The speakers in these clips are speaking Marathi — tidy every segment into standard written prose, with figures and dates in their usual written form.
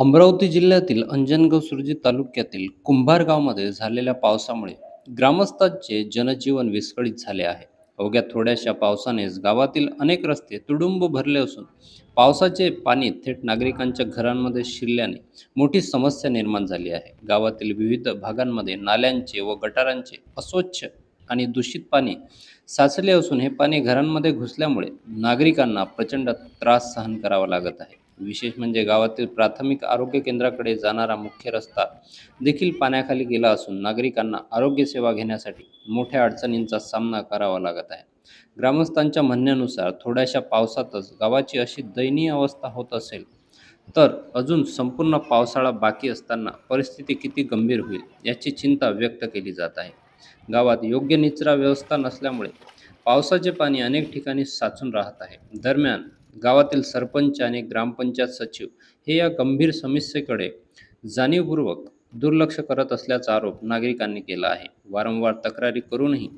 अमरावती जिल्ह्यातील अंजनगाव सुरजी तालुक्यातील कुंभार गावामध्ये झालेल्या पावसामुळे ग्रामस्थांचे जनजीवन विस्कळीत झाले आहे. अवघ्या थोड्याशा पावसानेच गावातील अनेक रस्ते तुडुंब भरले असून पावसाचे पाणी थेट नागरिकांच्या घरांमध्ये शिरल्याने मोठी समस्या निर्माण झाली आहे. गावातील विविध भागांमध्ये नाल्यांचे व गटारांचे अस्वच्छ आणि दूषित पाणी साचले असून हे पाणी घरांमध्ये घुसल्यामुळे नागरिकांना प्रचंड त्रास सहन करावा लागत आहे. विशेष म्हणजे गावातील प्राथमिक आरोग्य केंद्राकडे जाणारा मुख्य रस्ता देखील पाण्याखाली गेला असून नागरिकांना आरोग्य सेवा घेण्यासाठी मोठ्या अडचणींचा सामना करावा लागत आहे. ग्रामस्थांच्या म्हणण्यानुसार थोड्याशा पावसातच गावाची अशी दयनीय अवस्था होत असेल तर अजून संपूर्ण पावसाळा बाकी असताना परिस्थिती किती गंभीर होईल याची चिंता व्यक्त केली जात आहे. गावात योग्य निचरा व्यवस्था नसल्यामुळे पावसाचे पाणी अनेक ठिकाणी साचून राहत आहे. दरम्यान गावातील सरपंच आणि ग्रामपंचायत सचिव हे या गंभीर समस्येकडे जाणीवपूर्वक दुर्लक्ष करत असल्याचा आरोप नागरिकांनी केला आहे. वारंवार तक्रारी करूनही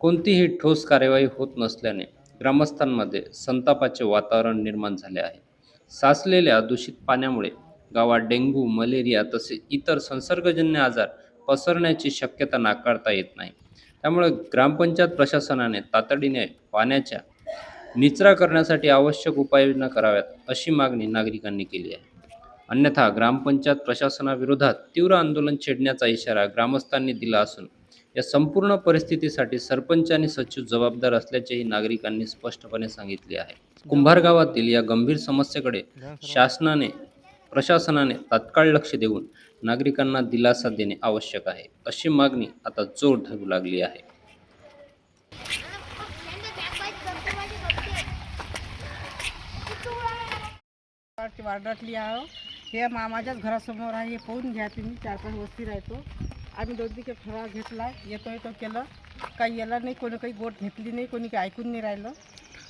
कोणतीही ठोस कार्यवाही होत नसल्याने ग्रामस्थांमध्ये संतापाचे वातावरण निर्माण झाले आहे. साचलेल्या दूषित पाण्यामुळे गावात डेंग्यू, मलेरिया तसेच इतर संसर्गजन्य आजार पसरण्याची शक्यता नाकारता येत नाही. त्यामुळे ग्रामपंचायत प्रशासनाने तातडीने पाण्याच्या निचरा करण्यासाठी आवश्यक उपाययोजना कराव्यात अशी मागणी नागरिकांनी केली आहे. अन्यथा ग्रामपंचायत प्रशासनाविरोधात तीव्र आंदोलन छेडण्याचा इशारा ग्रामस्थांनी दिला असून या संपूर्ण परिस्थितीसाठी सरपंच आणि सचिव जबाबदार असल्याचेही नागरिकांनी स्पष्टपणे सांगितले आहे. कुंभार गावातील या गंभीर समस्येकडे प्रशासनाने तात्काळ लक्ष देऊन नागरिकांना दिलासा देणे आवश्यक आहे अशी मागणी आता जोर धरू लागली आहे. वार्डातली आहो. हे माझ्याच घरासमोर आहे. हे पाहून घ्या तुम्ही. 4-5 वस्ती राहतो. आम्ही 2 ठराव घेतला, येतोय तो केलं, काही याला नाही, कोणी काही गोट घेतली नाही, कोणी काही ऐकून नाही राहिलं.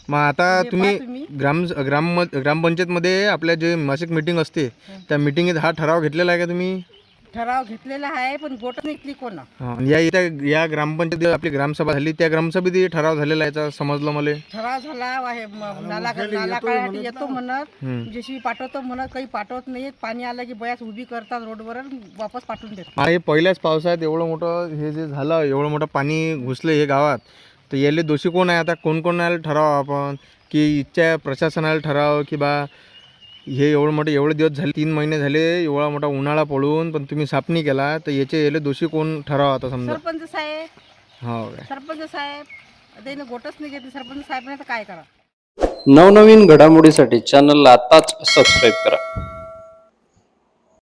मग आता तुम्ही ग्रामपंचायतमध्ये आपल्या जे मासिक मीटिंग असते त्या मीटिंगेत हा ठराव घेतलेला आहे का तुम्ही? ठराव घेतलेला आहे पण गोट निघली कोण. या ग्रामपंचायत आपली ग्रामसभा झाली त्या सभेत ठराव झालेला याचा समजलं मला. ठराव झाला आहे. नाला काढायला येतो म्हणत, जशी पाठवतो म्हणत, काही पाठवत नाही. पाणी आलं की बयाच उभी करतात रोडवर, वापस पाठवून देतात. हे पहिल्याच पावसाळ्यात एवढं मोठं हे जे झालं, एवढं मोठं पाणी घुसलं हे गावात, तर याले दोषी कोण आहे? आता कोण आलं ठराव आपण की इच्छा प्रशासनाला ठराव की बा हे एवढे दिवस झाले, 3 महिने झाले, एवढा मोठा उन्हाळा पडून पण तुम्ही साफ नाही केला, तर याले दोषी कोण ठराव? आता समजा सरपंच साहेब. हो, सरपंच साहेब त्याने गोटच नाही घेतली. सरपंच साहेब काय करा. नवनवीन घडामोडीसाठी चॅनलला आताच सबस्क्राईब करा.